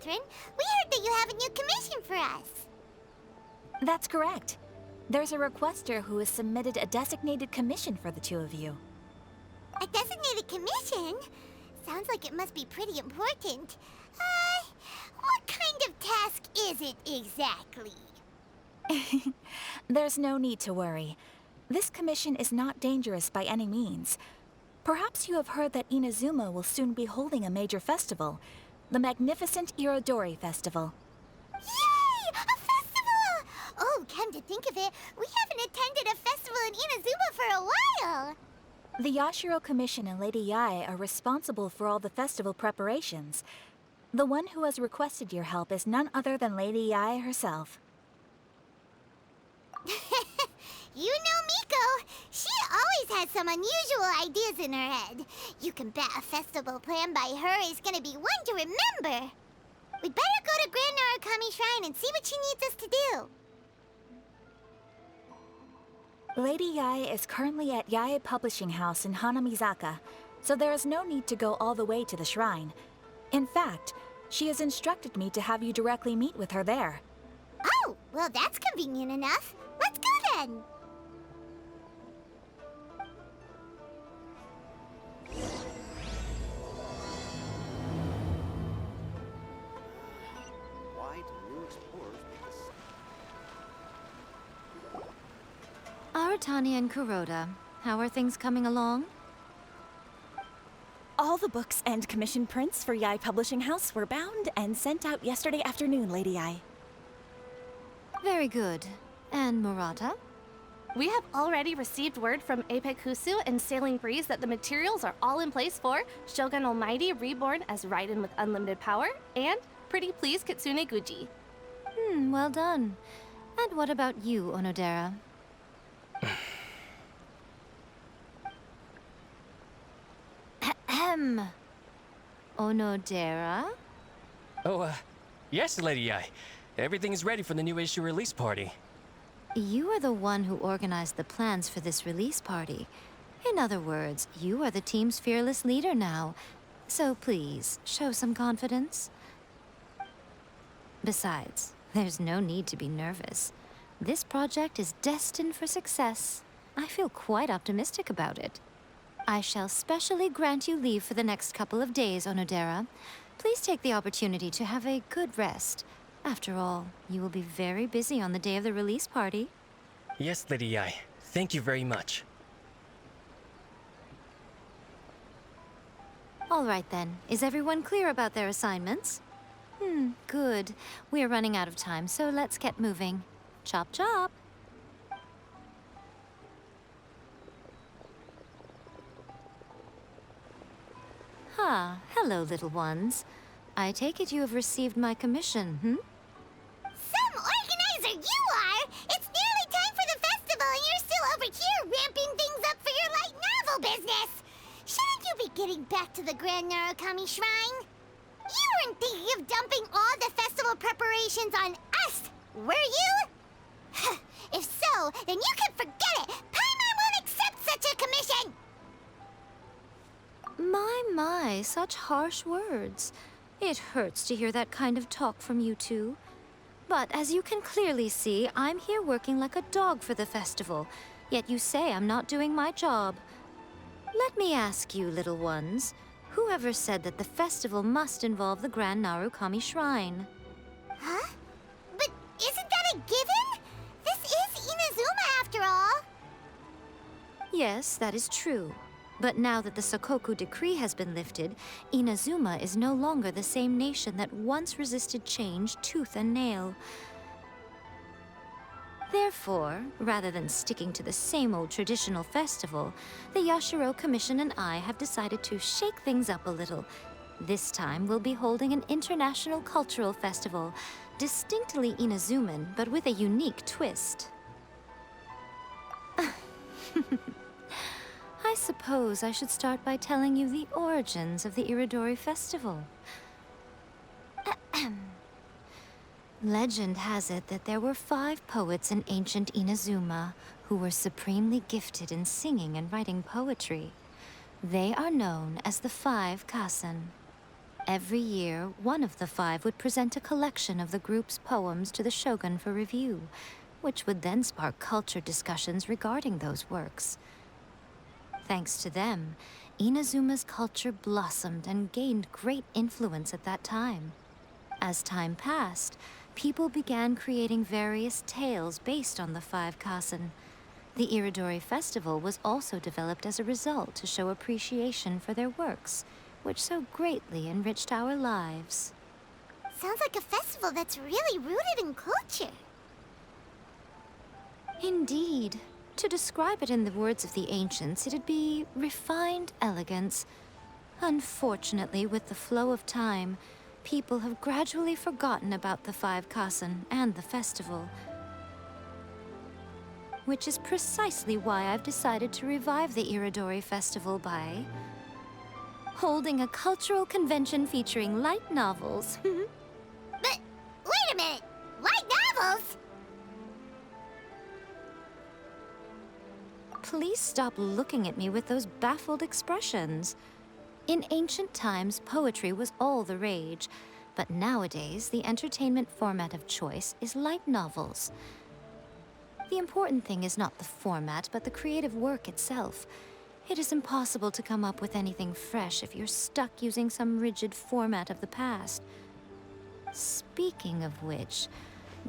Catherine. We heard that you have a new commission for us. That's correct. There's a requester who has submitted a designated commission for the two of you. A designated commission? Sounds like it must be pretty important. What kind of task is it exactly? There's no need to worry. This commission is not dangerous by any means. Perhaps you have heard that Inazuma will soon be holding a major festival, the magnificent Irodori Festival. Yay! A festival! Oh, come to think of it, we haven't attended a festival in Inazuma for a while. The Yashiro Commission and Lady Yae are responsible for all the festival preparations. The one who has requested your help is none other than Lady Yae herself. You know Miko. She always has some unusual ideas in her head. You can bet a festival planned by her is gonna be one to remember. We'd better go to Grand Narukami Shrine and see what she needs us to do. Lady Yae is currently at Yae Publishing House in Hanamizaka, so there is no need to go all the way to the shrine. In fact, she has instructed me to have you directly meet with her there. Oh, well that's convenient enough. Let's go then. Why do new explorers make this? Aratani and Kuroda, how are things coming along? All the books and commission prints for Yae Publishing House were bound and sent out yesterday afternoon, Lady Yae. Very good. And Murata? We have already received word from Apekusu and Sailing Breeze that the materials are all in place for Shogun Almighty reborn as Raiden with unlimited power and Pretty Please Kitsune Guji. Well done. And what about you, Onodera? Ahem. Onodera? Oh, yes, Lady Yae. Everything is ready for the new issue release party. You are the one who organized the plans for this release party. In other words, you are the team's fearless leader now. So please, show some confidence. Besides, there's no need to be nervous. This project is destined for success. I feel quite optimistic about it. I shall specially grant you leave for the next couple of days, Onodera. Please take the opportunity to have a good rest. After all, you will be very busy on the day of the release party. Yes, Lady Yae. Thank you very much. All right then. Is everyone clear about their assignments? Good. We are running out of time, so let's get moving. Chop chop! Hello, little ones. I take it you have received my commission, Some organizer you are! It's nearly time for the festival and you're still over here ramping things up for your light novel business! Shouldn't you be getting back to the Grand Narukami Shrine? You weren't thinking of dumping all the festival preparations on us, were you? If so, then you can forget it! Paimon won't accept such a commission! My, such harsh words. It hurts to hear that kind of talk from you two. But as you can clearly see, I'm here working like a dog for the festival, yet you say I'm not doing my job. Let me ask you, little ones, whoever said that the festival must involve the Grand Narukami Shrine? Huh? But isn't that a given? This is Inazuma after all. Yes, that is true. But now that the Sokoku decree has been lifted, Inazuma is no longer the same nation that once resisted change tooth and nail. Therefore, rather than sticking to the same old traditional festival, the Yashiro Commission and I have decided to shake things up a little. This time we'll be holding an international cultural festival, distinctly Inazuman, but with a unique twist. I suppose I should start by telling you the origins of the Irodori festival. Legend has it that there were 5 poets in ancient Inazuma who were supremely gifted in singing and writing poetry. They are known as the 5 Kasen. Every year, one of the 5 would present a collection of the group's poems to the Shogun for review, which would then spark culture discussions regarding those works. Thanks to them, Inazuma's culture blossomed and gained great influence at that time. As time passed, people began creating various tales based on the 5 Kasen. The Irodori Festival was also developed as a result to show appreciation for their works, which so greatly enriched our lives. Sounds like a festival that's really rooted in culture. Indeed. To describe it in the words of the ancients, it'd be refined elegance. Unfortunately, with the flow of time, people have gradually forgotten about the 5 Kasen and the festival. Which is precisely why I've decided to revive the Irodori Festival by holding a cultural convention featuring light novels. But wait a minute! Light novels? Please stop looking at me with those baffled expressions. In ancient times, poetry was all the rage, but nowadays, the entertainment format of choice is light novels. The important thing is not the format, but the creative work itself. It is impossible to come up with anything fresh if you're stuck using some rigid format of the past. Speaking of which,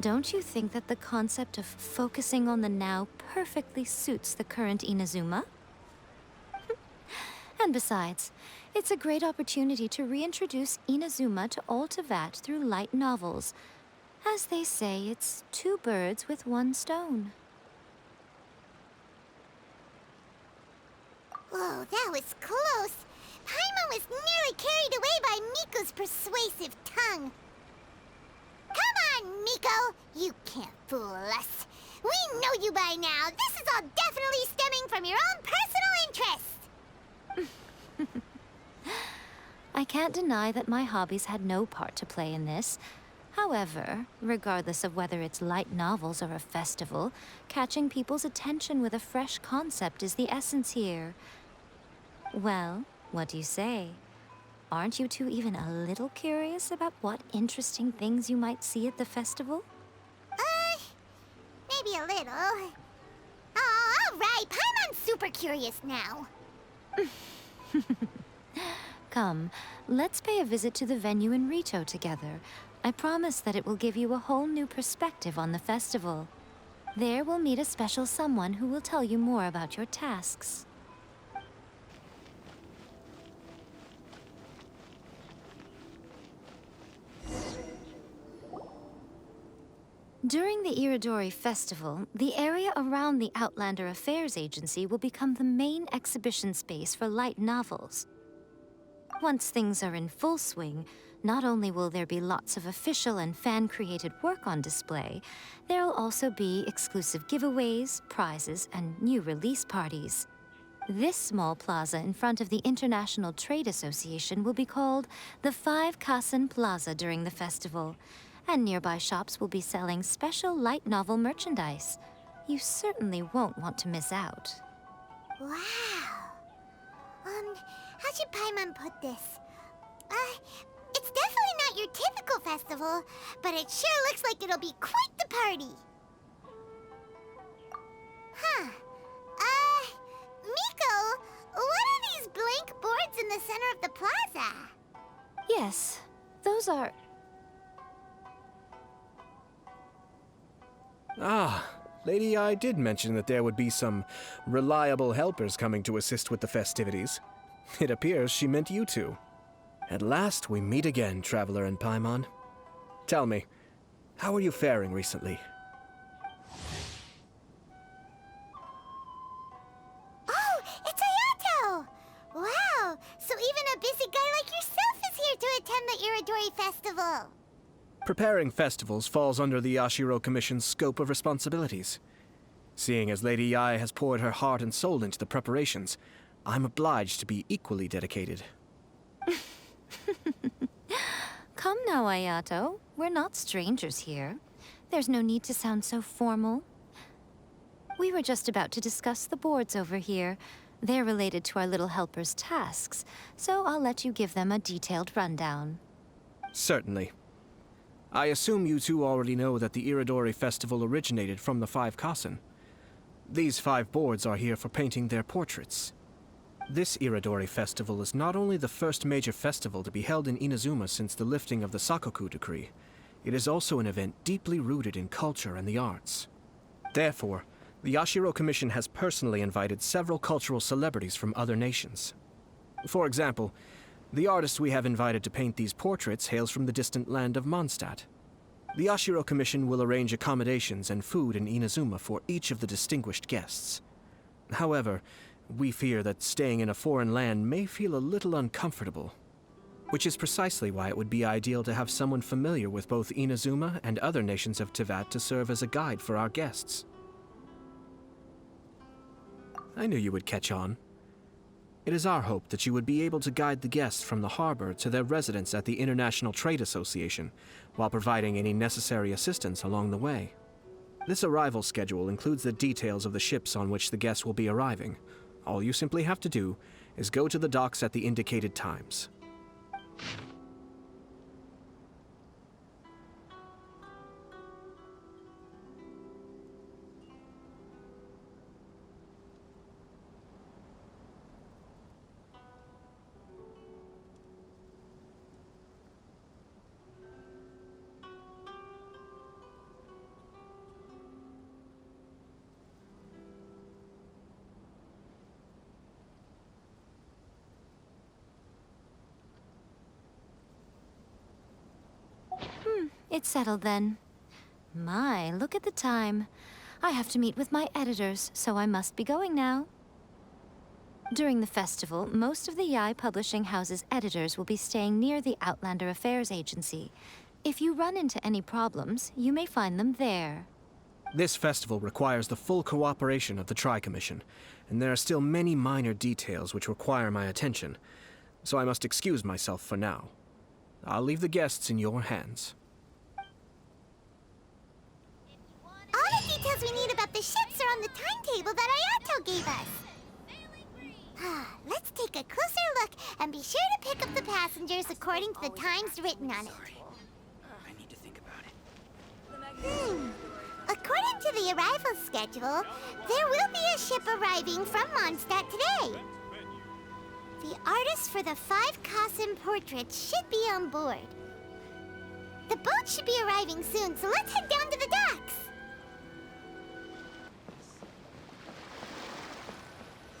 don't you think that the concept of focusing on the now perfectly suits the current Inazuma? And besides, it's a great opportunity to reintroduce Inazuma to all Teyvat through light novels. As they say, it's 2 birds with 1 stone. Whoa, that was close. Paimon was nearly carried away by Miko's persuasive tongue. Come on, Miko! You can't fool us. We know you by now. This is all definitely stemming from your own personal interest. I can't deny that my hobbies had no part to play in this. However, regardless of whether it's light novels or a festival, catching people's attention with a fresh concept is the essence here. Well, what do you say? Aren't you two even a little curious about what interesting things you might see at the festival? Maybe a little. Oh, all right. Paimon's super curious now. Come, let's pay a visit to the venue in Rito together. I promise that it will give you a whole new perspective on the festival. There we'll meet a special someone who will tell you more about your tasks. During the Irodori Festival, the area around the Outlander Affairs Agency will become the main exhibition space for light novels. Once things are in full swing, not only will there be lots of official and fan-created work on display, there'll also be exclusive giveaways, prizes, and new release parties. This small plaza in front of the International Trade Association will be called the 5 Kasen Plaza during the festival, and nearby shops will be selling special light novel merchandise. You certainly won't want to miss out. Wow. How should Paimon put this? It's definitely not your typical festival, but it sure looks like it'll be quite the party. Huh. Miko, what are these blank boards in the center of the plaza? Yes, those are... Ah, Lady I did mention that there would be some reliable helpers coming to assist with the festivities. It appears she meant you two. At last we meet again, Traveler and Paimon. Tell me, how are you faring recently? Oh, it's Ayato! Wow, so even a busy guy like yourself is here to attend the Irodori Festival. Preparing festivals falls under the Yashiro Commission's scope of responsibilities. Seeing as Lady Yae has poured her heart and soul into the preparations, I'm obliged to be equally dedicated. Come now, Ayato. We're not strangers here. There's no need to sound so formal. We were just about to discuss the boards over here. They're related to our little helper's tasks, so I'll let you give them a detailed rundown. Certainly. I assume you two already know that the Irodori festival originated from the 5 Kasen. These 5 boards are here for painting their portraits. This Irodori festival is not only the first major festival to be held in Inazuma since the lifting of the Sakoku decree, it is also an event deeply rooted in culture and the arts. Therefore, the Yashiro Commission has personally invited several cultural celebrities from other nations. For example, the artist we have invited to paint these portraits hails from the distant land of Mondstadt. The Yashiro Commission will arrange accommodations and food in Inazuma for each of the distinguished guests. However, we fear that staying in a foreign land may feel a little uncomfortable, which is precisely why it would be ideal to have someone familiar with both Inazuma and other nations of Teyvat to serve as a guide for our guests. I knew you would catch on. It is our hope that you would be able to guide the guests from the harbor to their residence at the International Trade Association, while providing any necessary assistance along the way. This arrival schedule includes the details of the ships on which the guests will be arriving. All you simply have to do is go to the docks at the indicated times. It's settled then. My, look at the time. I have to meet with my editors, so I must be going now. During the festival, most of the Yae Publishing House's editors will be staying near the Outlander Affairs Agency. If you run into any problems, you may find them there. This festival requires the full cooperation of the Tri-Commission, and there are still many minor details which require my attention, so I must excuse myself for now. I'll leave the guests in your hands. All the details we need about the ships are on the timetable that Ayato gave us. Let's take a closer look and be sure to pick up the passengers according to the times written on it. I need to think about it. According to the arrival schedule, there will be a ship arriving from Mondstadt today. The artist for the 5 Kasen portraits should be on board. The boat should be arriving soon, so let's head down to the docks.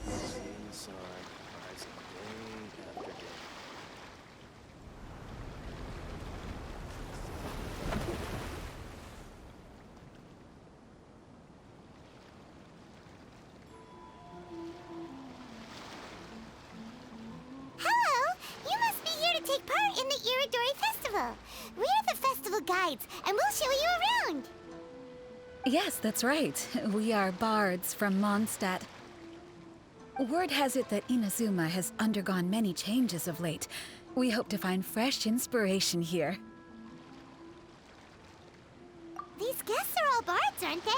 Inside, rising day after day. Hello! You must be here to take part in the Irodori Festival. We're the festival guides, and we'll show you around. Yes, that's right. We are bards from Mondstadt. Word has it that Inazuma has undergone many changes of late. We hope to find fresh inspiration here. These guests are all bards, aren't they?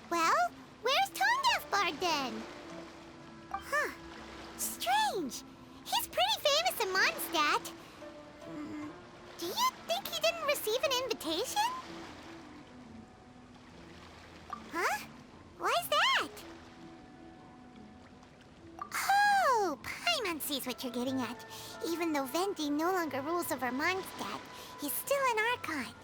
Well, where's Tone-Deaf Bard then? Huh. Strange. He's pretty famous in Mondstadt. Do you think he didn't receive an invitation? Huh? Why's that? Oh, Paimon sees what you're getting at. Even though Venti no longer rules over Mondstadt, he's still an Archon.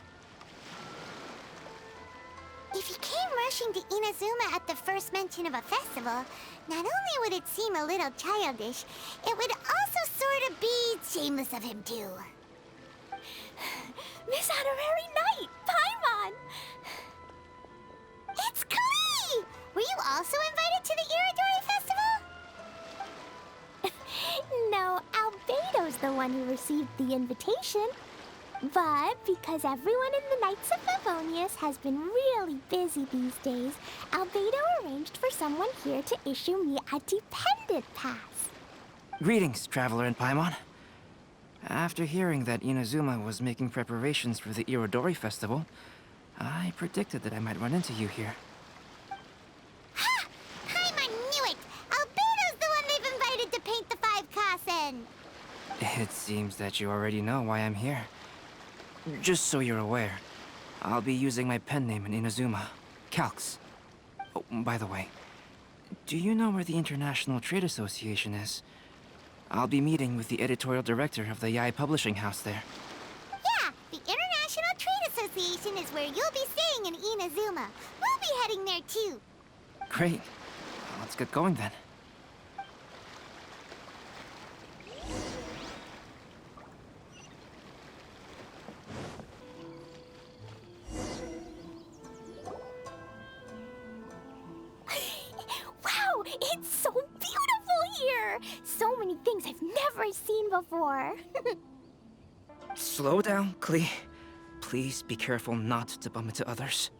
If he came rushing to Inazuma at the first mention of a festival, not only would it seem a little childish, it would also sort of be shameless of him too. Miss Honorary Knight, Paimon! It's Klee! Were you also invited to the Irodori Festival? No, Albedo's the one who received the invitation. But because everyone in the Knights of Favonius has been really busy these days, Albedo arranged for someone here to issue me a dependent pass. Greetings, Traveler and Paimon. After hearing that Inazuma was making preparations for the Irodori Festival, I predicted that I might run into you here. Ha! Paimon knew it! Albedo's the one It seems that you already know why I'm here. Just so you're aware, I'll be using my pen name in Inazuma, Calx. Oh, by the way, do you know where the International Trade Association is? I'll be meeting with the editorial director of the Yae Publishing House there. Yeah, the International Trade Association is where you'll be staying in Inazuma. We'll be heading there too. Great. Let's get going then. Wow, it's so beautiful here! So many things I've never seen before. Slow down, Klee. Please be careful not to bump into others.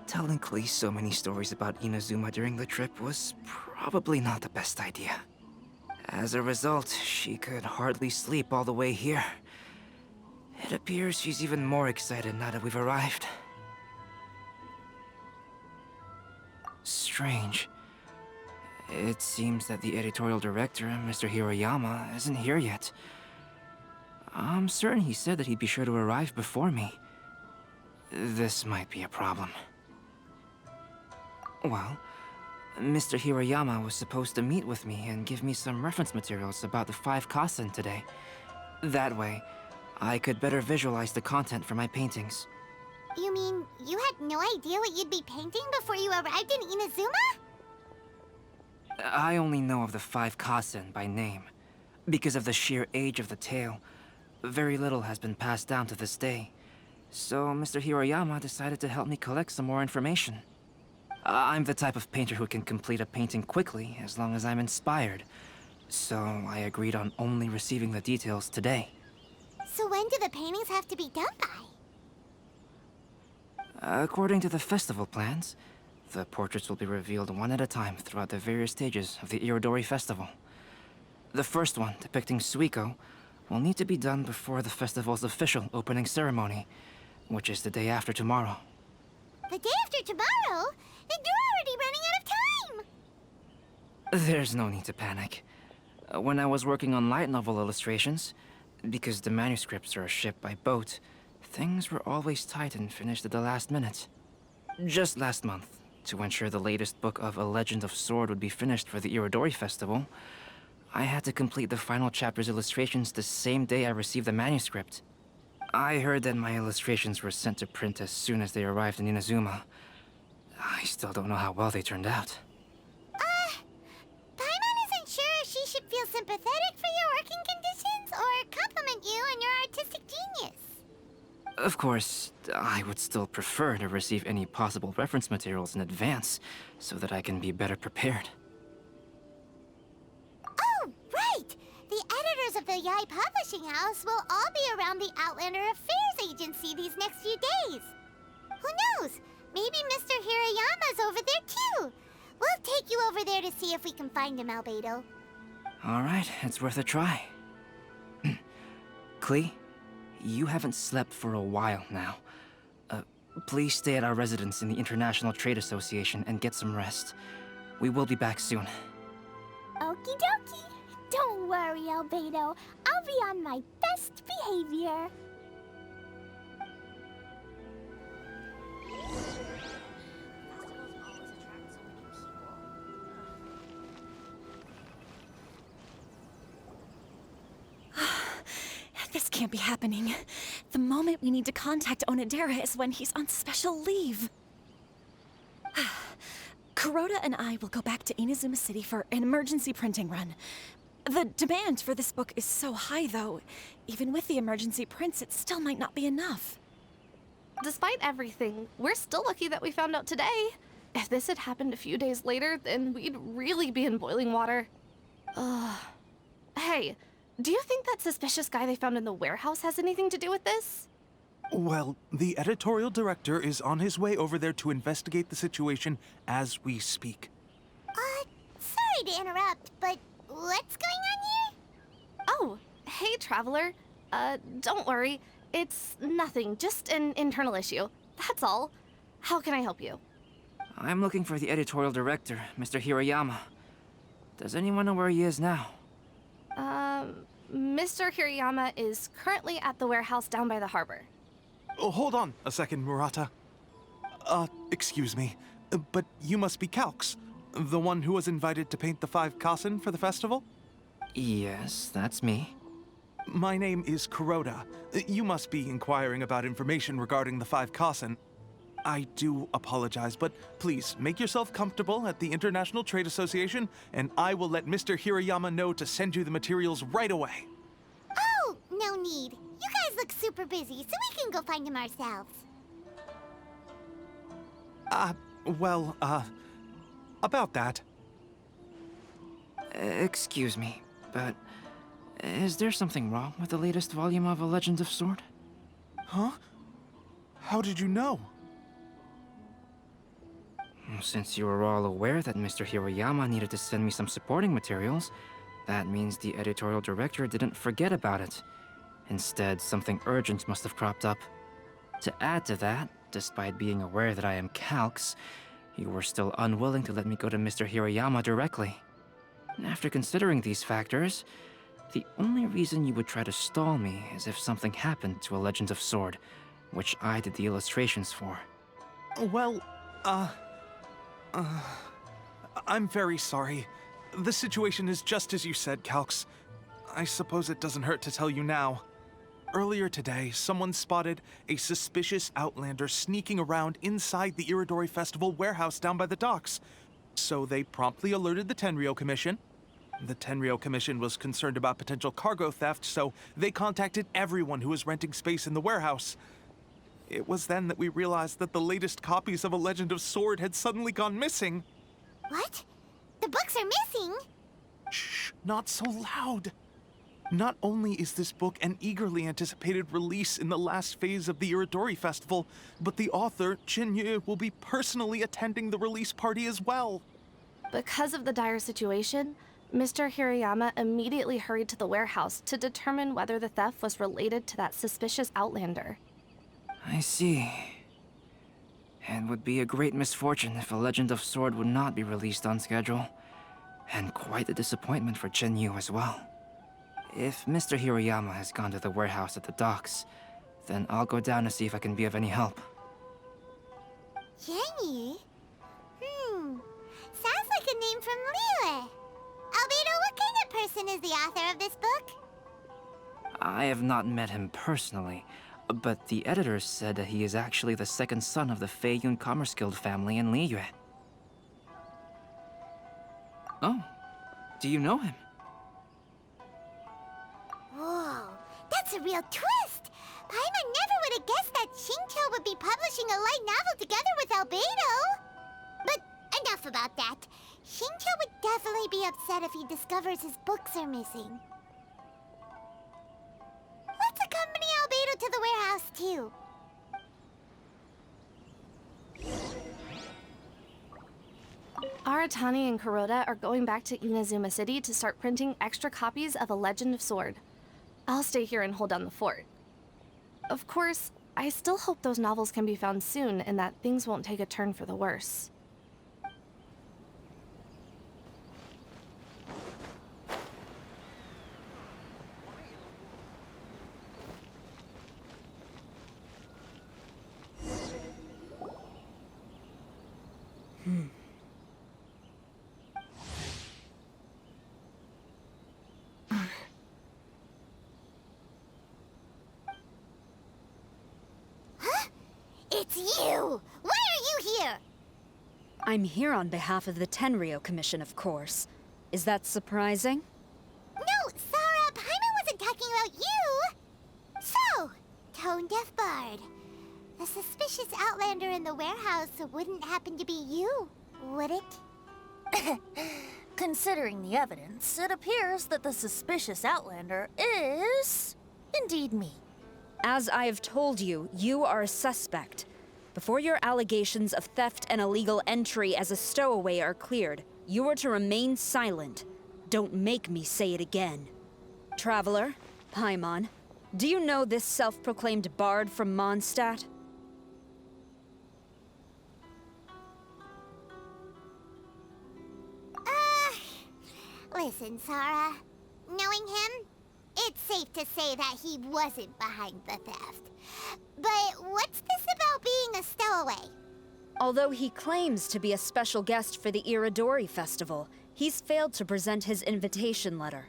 Telling Klee so many stories about Inazuma during the trip was probably not the best idea. As a result, she could hardly sleep all the way here. It appears she's even more excited now that we've arrived. Strange. It seems that the editorial director, Mr. Hiroyama, isn't here yet. I'm certain he said that he'd be sure to arrive before me. This might be a problem. Well, Mr. Hiroyama was supposed to meet with me and give me some reference materials about the 5 Kasen today. That way, I could better visualize the content for my paintings. You mean you had no idea what you'd be painting before you arrived in Inazuma? I only know of the 5 Kasen by name. Because of the sheer age of the tale, very little has been passed down to this day. So Mr. Hiroyama decided to help me collect some more information. I'm the type of painter who can complete a painting quickly as long as I'm inspired. So I agreed on only receiving the details today. So when do the paintings have to be done by? According to the festival plans, the portraits will be revealed one at a time throughout the various stages of the Irodori festival. The first one, depicting Suiko, will need to be done before the festival's official opening ceremony, which is the day after tomorrow. The day after tomorrow? Then you're already running out of time! There's no need to panic. When I was working on light novel illustrations, because the manuscripts are shipped by boat, things were always tight and finished at the last minute. Just last month, to ensure the latest book of A Legend of Sword would be finished for the Irodori festival, I had to complete the final chapter's illustrations the same day I received the manuscript. I heard that my illustrations were sent to print as soon as they arrived in Inazuma. I still don't know how well they turned out. Paimon isn't sure if she should feel sympathetic for your working conditions or compliment you on your artistic genius. Of course, I would still prefer to receive any possible reference materials in advance, so that I can be better prepared. Oh, right! The editors of the Yae Publishing House will all be around the Outlander Affairs Agency these next few days. Who knows? Maybe Mr. Hiroyama's over there too. We'll take you over there to see if we can find him, Albedo. All right, it's worth a try. Klee, you haven't slept for a while now. Please stay at our residence in the International Trade Association and get some rest. We will be back soon. Okie dokie. Don't worry, Albedo. I'll be on my best behavior. This can't be happening. The moment we need to contact Onodera is when he's on special leave. Kuroda and I will go back to Inazuma City for an emergency printing run. The demand for this book is so high, though. Even with the emergency prints, it still might not be enough. Despite everything, we're still lucky that we found out today. If this had happened a few days later, then we'd really be in boiling water. Hey, do you think that suspicious guy they found in the warehouse has anything to do with this? Well, the editorial director is on his way over there to investigate the situation as we speak. Sorry to interrupt, but what's going on here? Oh, hey, Traveler. Don't worry. It's nothing, just an internal issue. That's all. How can I help you? I'm looking for the editorial director, Mr. Hiroyama. Does anyone know where he is now? Mr. Hirayama is currently at the warehouse down by the harbor. Oh, hold on a second, Murata. Excuse me, but you must be Calx, the one who was invited to paint the 5 Kasen for the festival? Yes, that's me. My name is Kuroda. You must be inquiring about information regarding the 5 Kasen. I do apologize, but please make yourself comfortable at the International Trade Association, and I will let Mr. Hirayama know to send you the materials right away. Oh, no need. You guys look super busy, so we can go find him ourselves. About that. Excuse me, but is there something wrong with the latest volume of A Legend of Sword? Huh? How did you know? Since you were all aware that Mr. Hirayama needed to send me some supporting materials, that means the editorial director didn't forget about it. Instead, something urgent must have cropped up. To add to that, despite being aware that I am Calx, you were still unwilling to let me go to Mr. Hirayama directly. After considering these factors, the only reason you would try to stall me is if something happened to A Legend of Sword, which I did the illustrations for. Well, I'm very sorry. The situation is just as you said, Calx. I suppose it doesn't hurt to tell you now. Earlier today, someone spotted a suspicious outlander sneaking around inside the Irodori Festival warehouse down by the docks. So they promptly alerted the Tenryou Commission. The Tenryou Commission was concerned about potential cargo theft, so they contacted everyone who was renting space in the warehouse. It was then that we realized that the latest copies of A Legend of Sword had suddenly gone missing. What? The books are missing? Shh, not so loud. Not only is this book an eagerly anticipated release in the last phase of the Irodori Festival, but the author, Jinyu, will be personally attending the release party as well. Because of the dire situation, Mr. Hirayama immediately hurried to the warehouse to determine whether the theft was related to that suspicious outlander. I see. It would be a great misfortune if A Legend of Sword would not be released on schedule. And quite a disappointment for Jinyu as well. If Mr. Hirayama has gone to the warehouse at the docks, then I'll go down to see if I can be of any help. Jenny? Sounds like a name from Liyue. Albedo, what kind of person is the author of this book? I have not met him personally, but the editors said that he is actually the second son of the Feiyun Commerce Guild family in Liyue. Oh, do you know him? Whoa, that's a real twist! Paimon never would have guessed that Xingqiu would be publishing a light novel together with Albedo! But enough about that. Xingqiu would definitely be upset if he discovers his books are missing. Let's accompany Albedo to the warehouse, too. Aratani and Kuroda are going back to Inazuma City to start printing extra copies of A Legend of Sword. I'll stay here and hold down the fort. Of course, I still hope those novels can be found soon and that things won't take a turn for the worse. It's you! Why are you here? I'm here on behalf of the Tenryou Commission, of course. Is that surprising? No, Sarah, Paimon wasn't talking about you! So, Tone-Deaf Bard. The suspicious outlander in the warehouse wouldn't happen to be you, would it? Considering the evidence, it appears that the suspicious outlander is indeed me. As I have told you, you are a suspect. Before your allegations of theft and illegal entry as a stowaway are cleared, you are to remain silent. Don't make me say it again. Traveler, Paimon, do you know this self-proclaimed bard from Mondstadt? Listen, Sarah. knowing him, it's safe to say that he wasn't behind the theft. But what's this about being a stowaway? Although he claims to be a special guest for the Irodori festival, he's failed to present his invitation letter.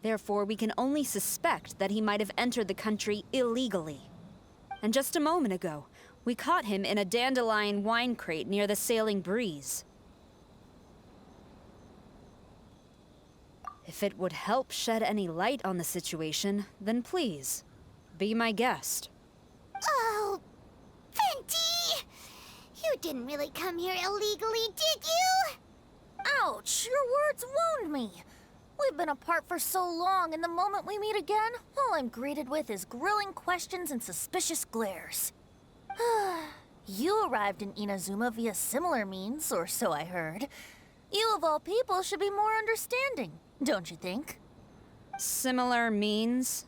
Therefore, we can only suspect that he might have entered the country illegally. And just a moment ago, we caught him in a dandelion wine crate near the Sailing Breeze. If it would help shed any light on the situation, then please, be my guest. Oh, Venti! You didn't really come here illegally, did you? Ouch, your words wound me. We've been apart for so long, and the moment we meet again, all I'm greeted with is grilling questions and suspicious glares. You arrived in Inazuma via similar means, or so I heard. You of all people should be more understanding, don't you think? Similar means?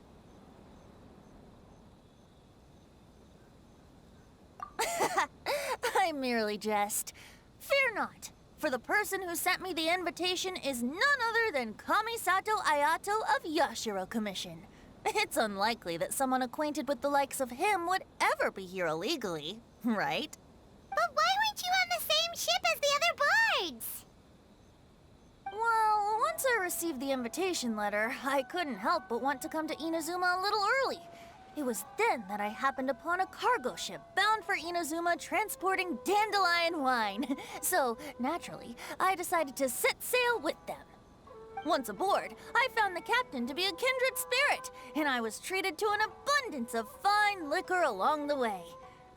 I merely jest. Fear not, for the person who sent me the invitation is none other than Kamisato Ayato of Yashiro Commission. It's unlikely that someone acquainted with the likes of him would ever be here illegally, right? But why weren't you on the same ship as the other bards? Well, once I received the invitation letter, I couldn't help but want to come to Inazuma a little early. It was then that I happened upon a cargo ship bound for Inazuma transporting dandelion wine. So, naturally, I decided to set sail with them. Once aboard, I found the captain to be a kindred spirit, and I was treated to an abundance of fine liquor along the way.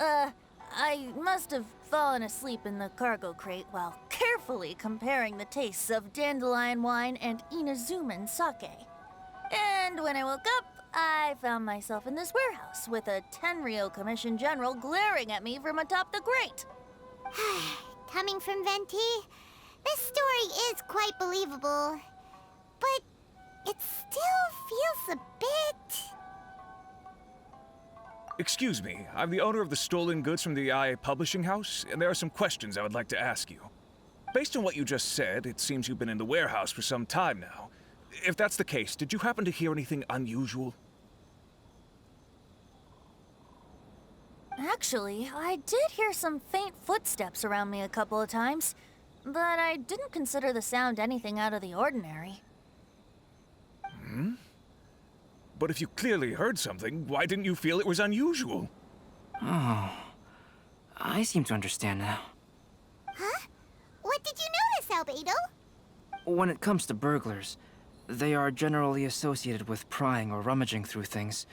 I must have fallen asleep in the cargo crate while carefully comparing the tastes of dandelion wine and Inazuman sake. And when I woke up, I found myself in this warehouse with a Tenryou Commission General glaring at me from atop the grate. Coming from Venti, this story is quite believable. But it still feels a bit... Excuse me, I'm the owner of the stolen goods from the IA Publishing House, and there are some questions I would like to ask you. Based on what you just said, it seems you've been in the warehouse for some time now. If that's the case, did you happen to hear anything unusual? Actually, I did hear some faint footsteps around me a couple of times, but I didn't consider the sound anything out of the ordinary. But if you clearly heard something, why didn't you feel it was unusual? Oh, I seem to understand now. Huh? What did you notice, Albedo? When it comes to burglars, they are generally associated with prying or rummaging through things.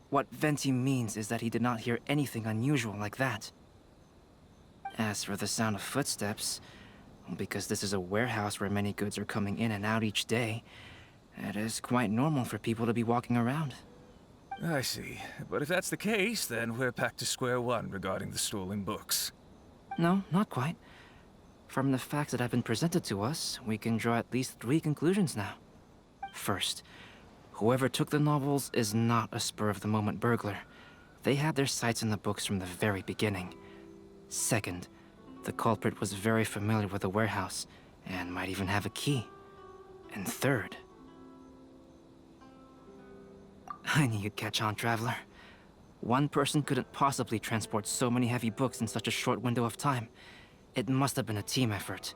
What Venti means is that he did not hear anything unusual like that. As for the sound of footsteps, because this is a warehouse where many goods are coming in and out each day, it is quite normal for people to be walking around. I see. But if that's the case, then we're back to square one regarding the stolen books. No, not quite. From the facts that have been presented to us, we can draw at least 3 conclusions now. First, whoever took the novels is not a spur-of-the-moment burglar. They had their sights on the books from the very beginning. Second, the culprit was very familiar with the warehouse, and might even have a key. And third... I knew you'd catch on, Traveler. One person couldn't possibly transport so many heavy books in such a short window of time. It must have been a team effort.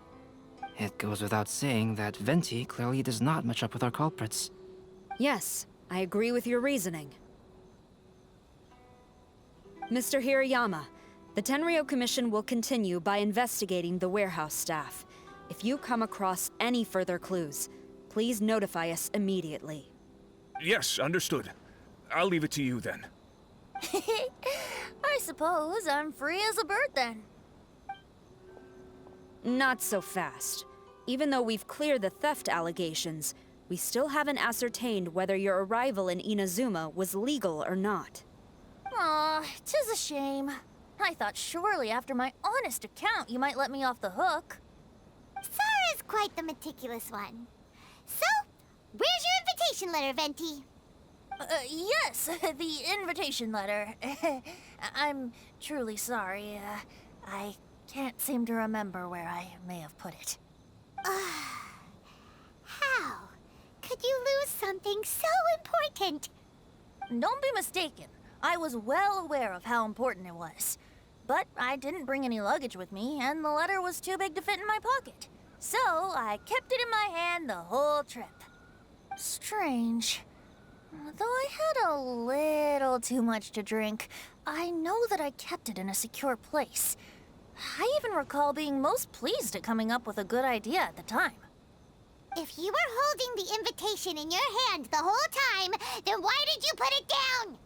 It goes without saying that Venti clearly does not match up with our culprits. Yes, I agree with your reasoning. Mr. Hirayama, the Tenryou Commission will continue by investigating the warehouse staff. If you come across any further clues, please notify us immediately. Yes, understood. I'll leave it to you then. I suppose I'm free as a bird then. Not so fast. Even though we've cleared the theft allegations, we still haven't ascertained whether your arrival in Inazuma was legal or not. Aw, 'tis a shame. I thought surely after my honest account you might let me off the hook. Sara's quite the meticulous one. So, where's your invitation letter, Venti? Yes, the invitation letter. I'm truly sorry. I can't seem to remember where I may have put it. How? Could you lose so important. Don't be mistaken. I was well aware of how important it was. But I didn't bring any luggage with me, and the letter was too big to fit in my pocket. So I kept it in my hand the whole trip. Strange. Though I had a little too much to drink, I know that I kept it in a secure place. I even recall being most pleased at coming up with a good idea at the time. If you were holding the invitation in your hand the whole time, then why did you put it down?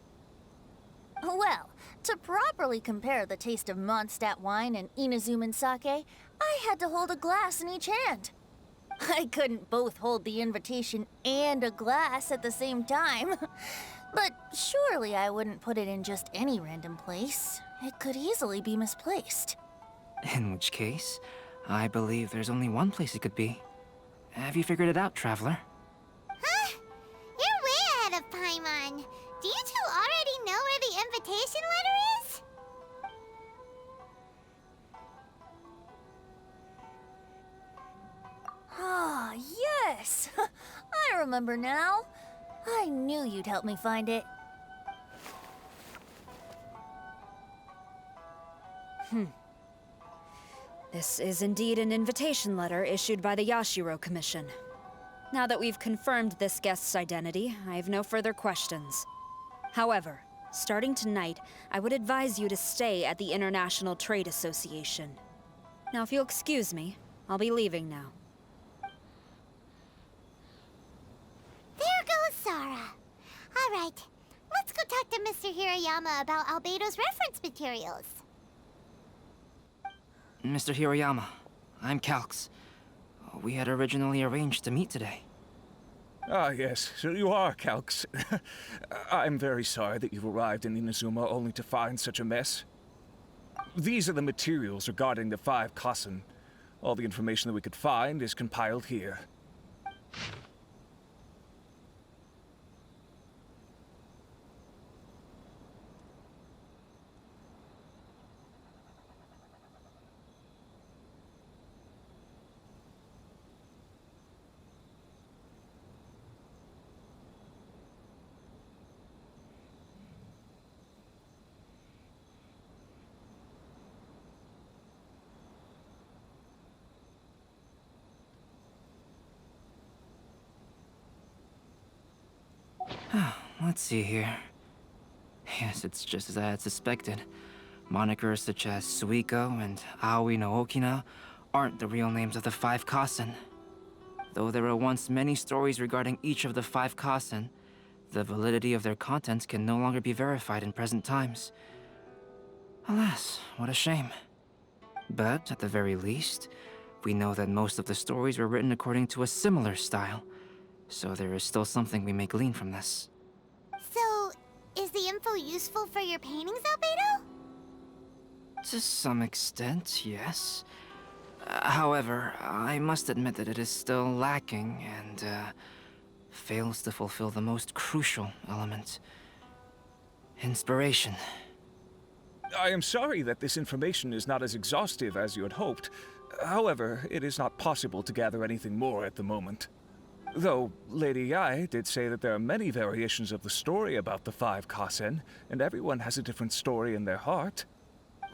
Well, to properly compare the taste of Mondstadt wine and Inazuman sake, I had to hold a glass in each hand. I couldn't both hold the invitation and a glass at the same time. But surely I wouldn't put it in just any random place. It could easily be misplaced. In which case, I believe there's only one place it could be. Have you figured it out, Traveler? Huh? You're way ahead of Paimon. Do you two already know where the invitation letter is? Ah, yes! I remember now. I knew you'd help me find it. This is indeed an invitation letter issued by the Yashiro Commission. Now that we've confirmed this guest's identity, I have no further questions. However, starting tonight, I would advise you to stay at the International Trade Association. Now, if you'll excuse me, I'll be leaving now. There goes Sara. All right, let's go talk to Mr. Hirayama about Albedo's reference materials. Mr. Hiroyama, I'm Calx. We had originally arranged to meet today. Ah, yes, so you are Calx. I'm very sorry that you've arrived in Inazuma only to find such a mess. These are the materials regarding the 5 Kasen. All the information that we could find is compiled here. Let's see here. Yes, it's just as I had suspected. Monikers such as Suiko and Aoi no Okina aren't the real names of the 5 Kasen. Though there were once many stories regarding each of the 5 Kasen, the validity of their contents can no longer be verified in present times. Alas, what a shame. But, at the very least, we know that most of the stories were written according to a similar style, so there is still something we may glean from this. So, is the info useful for your paintings, Albedo? To some extent, yes. However, I must admit that it is still lacking and fails to fulfill the most crucial element. Inspiration. I am sorry that this information is not as exhaustive as you had hoped. However, it is not possible to gather anything more at the moment. Though, Lady Yae did say that there are many variations of the story about the 5 Kasen, and everyone has a different story in their heart.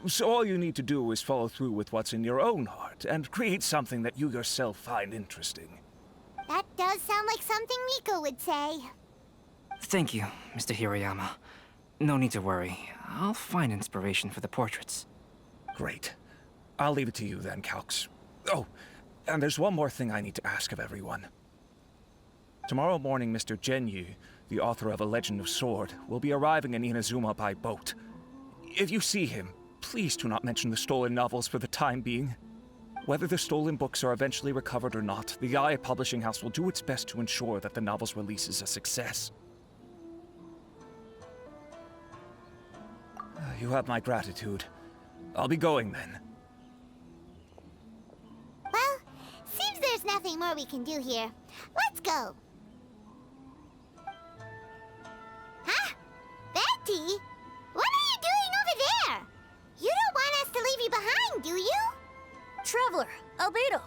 So all you need to do is follow through with what's in your own heart, and create something that you yourself find interesting. That does sound like something Miko would say. Thank you, Mr. Hiroyama. No need to worry. I'll find inspiration for the portraits. Great. I'll leave it to you then, Calx. Oh, and there's one more thing I need to ask of everyone. Tomorrow morning, Mr. Genyu, the author of A Legend of Sword, will be arriving in Inazuma by boat. If you see him, please do not mention the stolen novels for the time being. Whether the stolen books are eventually recovered or not, the Yae Publishing House will do its best to ensure that the novel's release is a success. You have my gratitude. I'll be going then. Well, seems there's nothing more we can do here. Let's go. Huh? Venti? What are you doing over there? You don't want us to leave you behind, do you? Traveler, Albedo,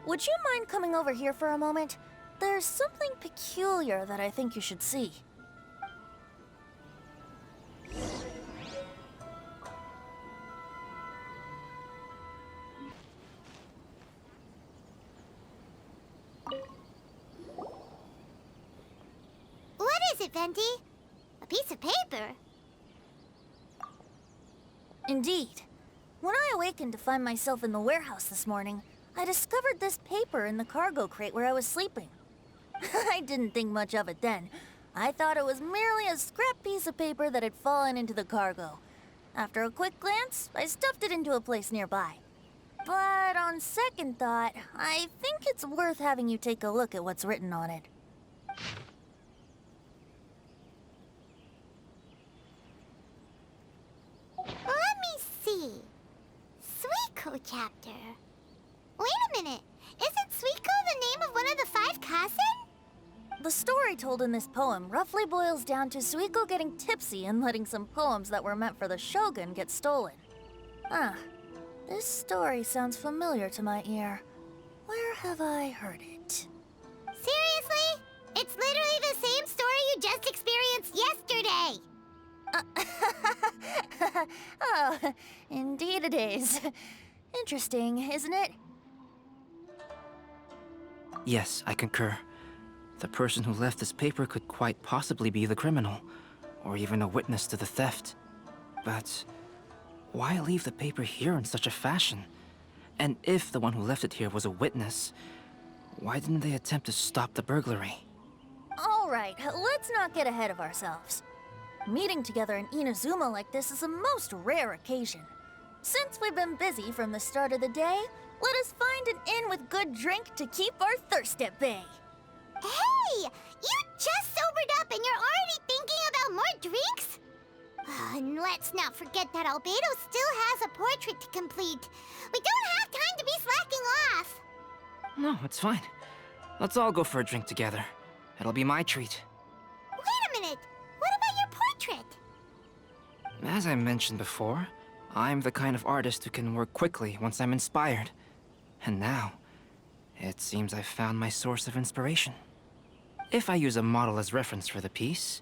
would you mind coming over here for a moment? there's something peculiar that I think you should see. What is it, Venti? A piece of paper? Indeed. When I awakened to find myself in the warehouse this morning, I discovered this paper in the cargo crate where I was sleeping. I didn't think much of it then. I thought it was merely a scrap piece of paper that had fallen into the cargo. After a quick glance, I stuffed it into a place nearby. But on second thought, I think it's worth having you take a look at what's written on it. Let me see. Suiko chapter. Wait a minute. Isn't Suiko the name of one of the 5 Kasen? The story told in this poem roughly boils down to Suiko getting tipsy and letting some poems that were meant for the Shogun get stolen. This story sounds familiar to my ear. Where have I heard it? Seriously? It's literally the same story you just experienced yesterday! Oh, indeed it is. Interesting, isn't it? Yes, I concur. The person who left this paper could quite possibly be the criminal, or even a witness to the theft. But why leave the paper here in such a fashion? And if the one who left it here was a witness, why didn't they attempt to stop the burglary? All right, let's not get ahead of ourselves. Meeting together in Inazuma like this is a most rare occasion. Since we've been busy from the start of the day, let us find an inn with good drink to keep our thirst at bay. Hey! You just sobered up and you're already thinking about more drinks? And let's not forget that Albedo still has a portrait to complete. We don't have time to be slacking off. No, it's fine. Let's all go for a drink together. It'll be my treat. Wait a minute. What about your portrait? As I mentioned before, I'm the kind of artist who can work quickly once I'm inspired. And now, it seems I've found my source of inspiration. If I use a model as reference for the piece,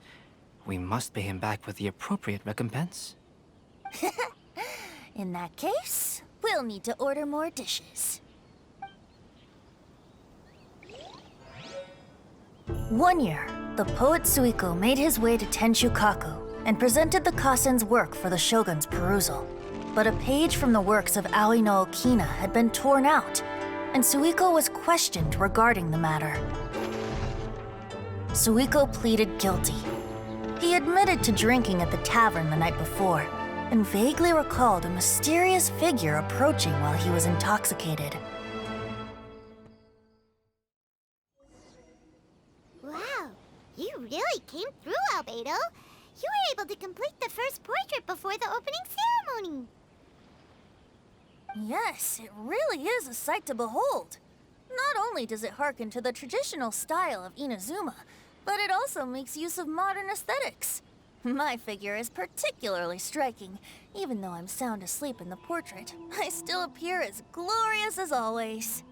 we must pay him back with the appropriate recompense. In that case, we'll need to order more dishes. One year, the poet Suiko made his way to Tenshukaku and presented the Kasen's work for the Shogun's perusal. But a page from the works of Aoi no Okina had been torn out, and Suiko was questioned regarding the matter. Suiko pleaded guilty. He admitted to drinking at the tavern the night before, and vaguely recalled a mysterious figure approaching while he was intoxicated. Wow, you really came through, Albedo. You were able to complete the first portrait before the opening ceremony. Yes, it really is a sight to behold. Not only does it harken to the traditional style of Inazuma, but it also makes use of modern aesthetics. My figure is particularly striking. Even though I'm sound asleep in the portrait, I still appear as glorious as always.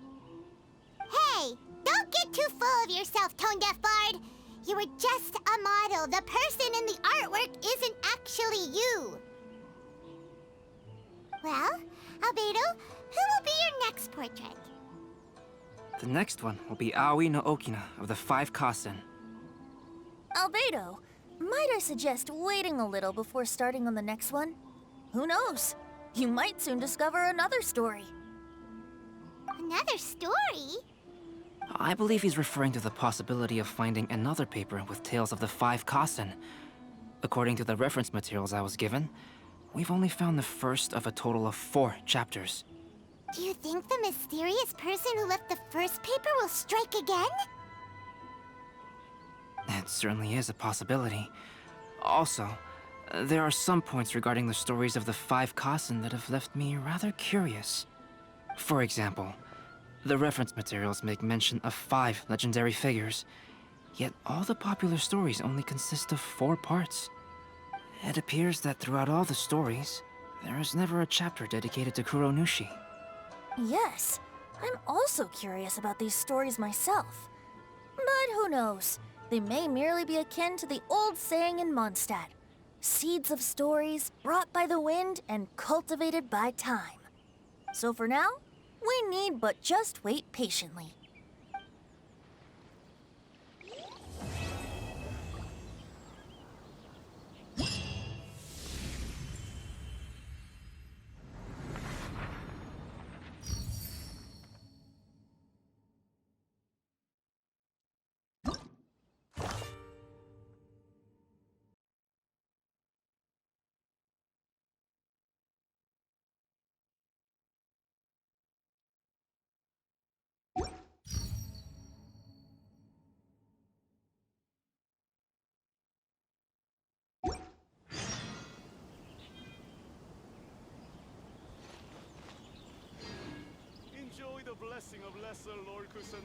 Hey, don't get too full of yourself, Tone-Deaf Bard. You were just a model. The person in the artwork isn't actually you. Well, Albedo, who will be your next portrait? The next one will be Aoi no Okina of the 5 Kasen. Albedo, might I suggest waiting a little before starting on the next one? Who knows? You might soon discover another story. Another story? I believe he's referring to the possibility of finding another paper with tales of the 5 Kasen. According to the reference materials I was given, we've only found the first of a total of 4 chapters. Do you think the mysterious person who left the first paper will strike again? It certainly is a possibility. Also, there are some points regarding the stories of the 5 Kasen that have left me rather curious. For example, the reference materials make mention of 5 legendary figures, yet all the popular stories only consist of 4 parts. It appears that throughout all the stories, there is never a chapter dedicated to 'Kuronushi. Yes, I'm also curious about these stories myself. But who knows? They may merely be akin to the old saying in Mondstadt. Seeds of stories brought by the wind and cultivated by time. So for now, we need but just wait patiently. Enjoy the blessing of Lesser Lord Kusanagi.